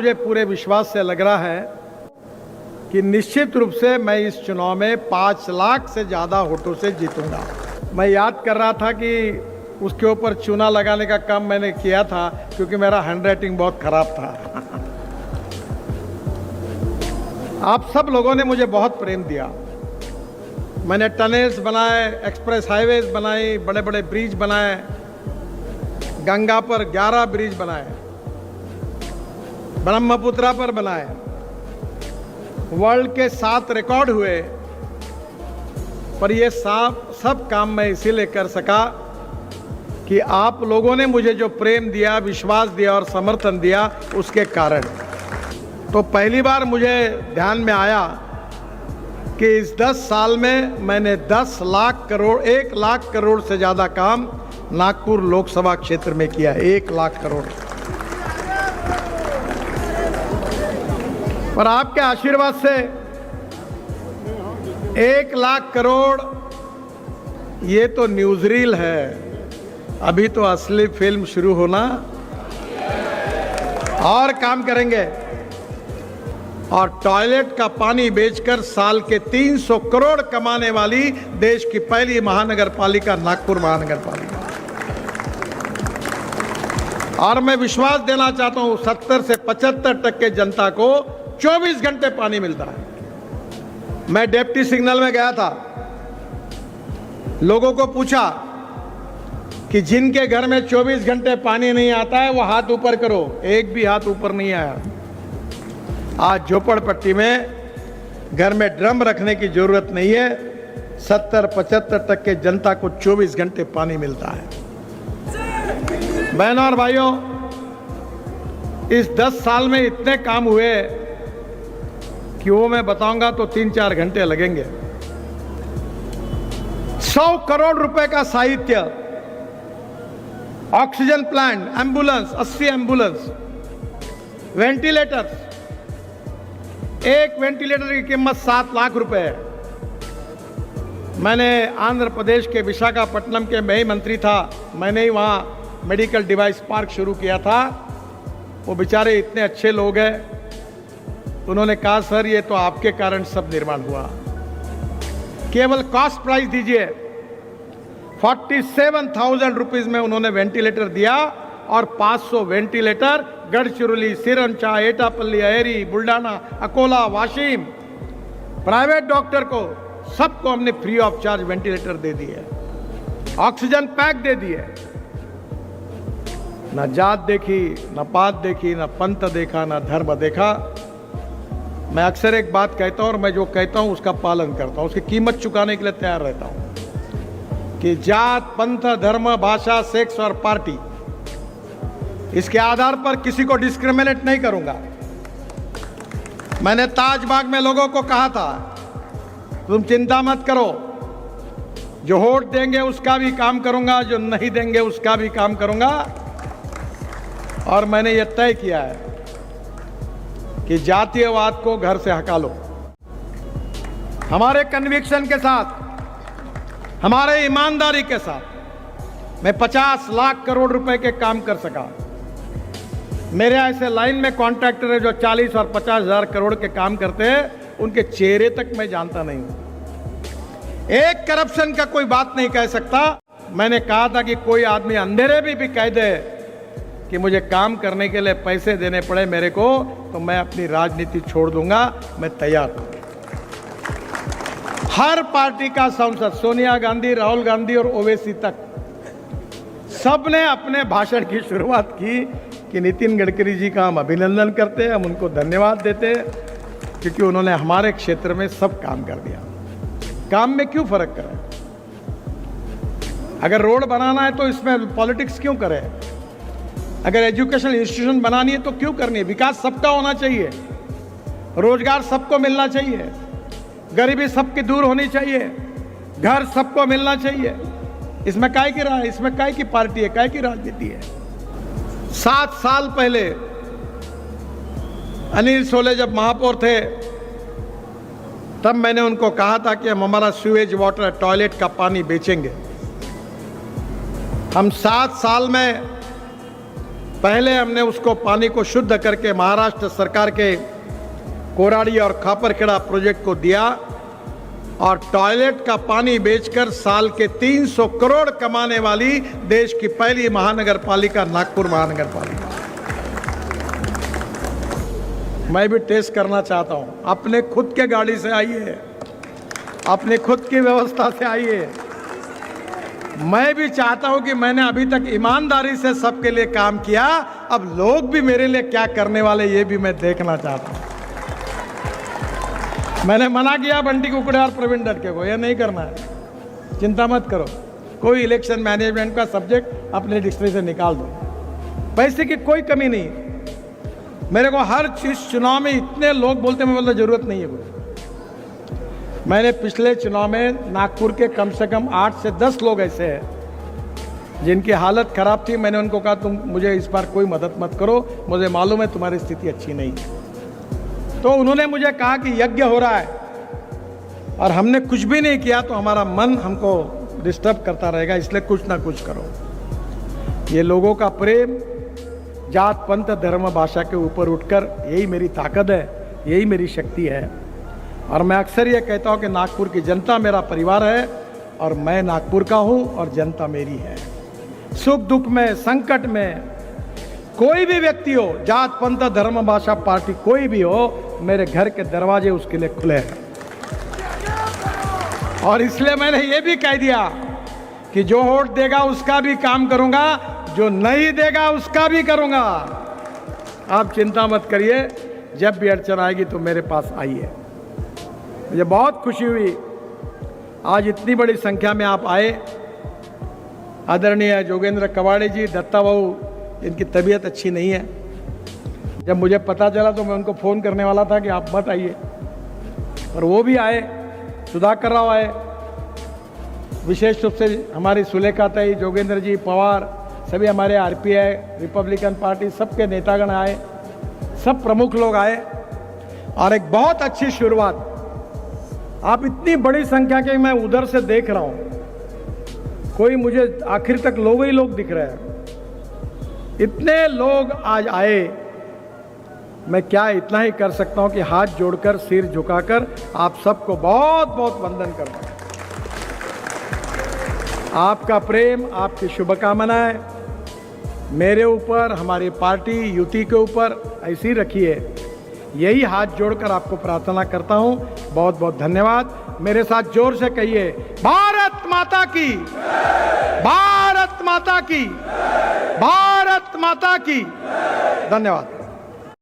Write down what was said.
मुझे पूरे विश्वास से लग रहा है कि निश्चित रूप से मैं इस चुनाव में 5 लाख से ज़्यादा वोटों से जीतूंगा। मैं याद कर रहा था कि उसके ऊपर चूना लगाने का काम मैंने किया था क्योंकि मेरा हैंडराइटिंग बहुत खराब था। आप सब लोगों ने मुझे बहुत प्रेम दिया। मैंने टनल्स बनाए, एक्सप्रेस हाईवेज बनाई, बड़े बड़े ब्रिज बनाए, गंगा पर 11 ब्रिज बनाए, ब्रह्मपुत्रा पर बनाए, वर्ल्ड के 7 रिकॉर्ड हुए। पर ये सब काम मैं इसीलिए कर सका कि आप लोगों ने मुझे जो प्रेम दिया, विश्वास दिया और समर्थन दिया, उसके कारण। तो पहली बार मुझे ध्यान में आया कि इस 10 साल में मैंने 10 लाख करोड़, 1 लाख करोड़ से ज़्यादा काम नागपुर लोकसभा क्षेत्र में किया। 1 लाख करोड़। पर आपके आशीर्वाद से 1 लाख करोड़ ये तो न्यूज़रील है, अभी तो असली फिल्म शुरू होना और काम करेंगे। और टॉयलेट का पानी बेचकर साल के 300 करोड़ कमाने वाली देश की पहली महानगर पालिका नागपुर महानगर पालिका। और मैं विश्वास देना चाहता हूं 70 से 75% जनता को 24 घंटे पानी मिलता है। मैं डिप्टी सिग्नल में गया था, लोगों को पूछा कि जिनके घर में 24 घंटे पानी नहीं आता है वो हाथ ऊपर करो। एक भी हाथ ऊपर नहीं आया। आज झोपड़पट्टी में घर में ड्रम रखने की जरूरत नहीं है। 70-75% जनता को 24 घंटे पानी मिलता है। बहनों और भाइयों, इस 10 साल में इतने काम हुए कि वो मैं बताऊंगा तो 3-4 घंटे लगेंगे। 100 करोड़ रुपए का साहित्य, oxygen plant, ambulance, 80 ambulance, ventilators. एक वेंटिलेटर की कीमत 7 लाख रुपए है। मैंने आंध्र प्रदेश के विशाखापट्टनम के मैं ही मंत्री था, मैंने ही वहाँ मेडिकल डिवाइस पार्क शुरू किया था। वो बेचारे इतने अच्छे लोग हैं, उन्होंने कहा सर ये तो आपके कारण सब निर्माण हुआ। केवल कॉस्ट प्राइस दीजिए, 47,000 रुपीज में उन्होंने वेंटिलेटर दिया। और 500 ventilator Gadchiroli, Sironcha, Etapalli, Aheri, Buldhana, Akola, Washim private doctor को सबको हमने फ्री ऑफ चार्ज वेंटिलेटर दे दिए, ऑक्सीजन पैक दे दिए। न जात देखी, न पात देखी, न पंथ देखा, न धर्म देखा। मैं अक्सर एक बात कहता हूं और मैं जो कहता हूं उसका पालन करता हूं, उसकी कीमत चुकाने के लिए तैयार रहता हूं कि जात, पंथ, धर्म, भाषा, सेक्स और पार्टी, इसके आधार पर किसी को डिस्क्रिमिनेट नहीं करूंगा। मैंने ताजबाग में लोगों को कहा था तुम चिंता मत करो, जो वोट देंगे उसका भी काम करूंगा, जो नहीं देंगे उसका भी काम करूंगा। और मैंने यह तय किया है कि जातीयवाद को घर से हटा लो। हमारे कन्विक्शन के साथ, हमारे ईमानदारी के साथ मैं 50 लाख करोड़ रुपए के काम कर सका। मेरे ऐसे लाइन में कॉन्ट्रैक्टर है जो 40 और 50 हजार करोड़ के काम करते हैं, उनके चेहरे तक मैं जानता नहीं हूं। एक करप्शन का कोई बात नहीं कह सकता। मैंने कहा था कि कोई आदमी अंधेरे भी कह दे कि मुझे काम करने के लिए पैसे देने पड़े मेरे को, तो मैं अपनी राजनीति छोड़ दूंगा। मैं तैयार हूं। हर पार्टी का सांसद, सोनिया गांधी, राहुल गांधी और ओवैसी तक, सबने अपने भाषण की शुरुआत की कि नितिन गडकरी जी का हम अभिनंदन करते हैं, हम उनको धन्यवाद देते हैं क्योंकि उन्होंने हमारे क्षेत्र में सब काम कर दिया। काम में क्यों फर्क करें? अगर रोड बनाना है तो इसमें पॉलिटिक्स क्यों करें? अगर एजुकेशनल इंस्टीट्यूशन बनानी है तो क्यों करनी है? विकास सबका होना चाहिए, रोजगार सबको मिलना चाहिए, गरीबी सबकी दूर होनी चाहिए, घर सबको मिलना चाहिए। इसमें काय की राय, इसमें काय की पार्टी है, काय की राजनीति है? 7 साल पहले अनिल सोले जब महापौर थे तब मैंने उनको कहा था कि हम हमारा सीवेज वाटर, टॉयलेट का पानी बेचेंगे। हम 7 साल में पहले हमने उसको पानी को शुद्ध करके महाराष्ट्र सरकार के कोराड़ी और खापरखेड़ा प्रोजेक्ट को दिया और टॉयलेट का पानी बेचकर साल के 300 करोड़ कमाने वाली देश की पहली महानगर पालिका नागपुर महानगर पालिका। मैं भी टेस्ट करना चाहता हूं। अपने खुद के गाड़ी से आइए, अपने खुद की व्यवस्था से आइए। मैं भी चाहता हूं कि मैंने अभी तक ईमानदारी से सबके लिए काम किया, अब लोग भी मेरे लिए क्या करने वाले ये भी मैं देखना चाहता हूं। मैंने मना किया बंटी कुकड़े और प्रवीण दत्त को, ये नहीं करना है, चिंता मत करो, कोई इलेक्शन मैनेजमेंट का सब्जेक्ट अपने डिक्शनरी से निकाल दो, पैसे की कोई कमी नहीं। मेरे को हर चीज चुनाव में इतने लोग बोलते मैं बोलता जरूरत नहीं है कुछ। मैंने पिछले चुनाव में नागपुर के कम से कम 8 से 10 लोग ऐसे हैं जिनकी हालत खराब थी, मैंने उनको कहा तुम मुझे इस बार कोई मदद मत करो, मुझे मालूम है तुम्हारी स्थिति अच्छी नहीं है। तो उन्होंने मुझे कहा कि यज्ञ हो रहा है और हमने कुछ भी नहीं किया तो हमारा मन हमको डिस्टर्ब करता रहेगा, इसलिए कुछ ना कुछ करो। ये लोगों का प्रेम जात पंथ धर्म भाषा के ऊपर उठकर, यही मेरी ताकत है, यही मेरी शक्ति है। और मैं अक्सर ये कहता हूँ कि नागपुर की जनता मेरा परिवार है और मैं नागपुर का हूँ और जनता मेरी है। सुख दुख में, संकट में कोई भी व्यक्ति हो, जात पंथ धर्म भाषा पार्टी कोई भी हो, मेरे घर के दरवाजे उसके लिए खुले हैं। और इसलिए मैंने ये भी कह दिया कि जो वोट देगा उसका भी काम करूंगा, जो नहीं देगा उसका भी करूंगा। आप चिंता मत करिए, जब भी अड़चन आएगी तो मेरे पास आइए। मुझे बहुत खुशी हुई आज इतनी बड़ी संख्या में आप आए। आदरणीय जोगेंद्र कवाड़े जी, दत्ता बाबू, इनकी तबीयत अच्छी नहीं है। जब मुझे पता चला तो मैं उनको फ़ोन करने वाला था कि आप मत आइए, और वो भी आए। सुधाकर राव आए, विशेष रूप से हमारी सुलेखा ताई, जोगेंद्र जी, पवार, सभी हमारे आरपीआई, रिपब्लिकन पार्टी, सबके नेतागण आए, सब प्रमुख लोग आए और एक बहुत अच्छी शुरुआत। आप इतनी बड़ी संख्या के मैं उधर से देख रहा हूँ, कोई मुझे आखिर तक लोग ही लोग दिख रहे हैं। इतने लोग आज आए, मैं क्या इतना ही कर सकता हूं कि हाथ जोड़कर, सिर झुकाकर आप सबको बहुत बहुत वंदन करता हूं। आपका प्रेम, आपकी शुभकामनाएं मेरे ऊपर, हमारी पार्टी युति के ऊपर ऐसी रखिए, यही हाथ जोड़कर आपको प्रार्थना करता हूं। बहुत बहुत धन्यवाद। मेरे साथ जोर से कहिए, भारत माता की, भारत माता की, भारत माता की। धन्यवाद।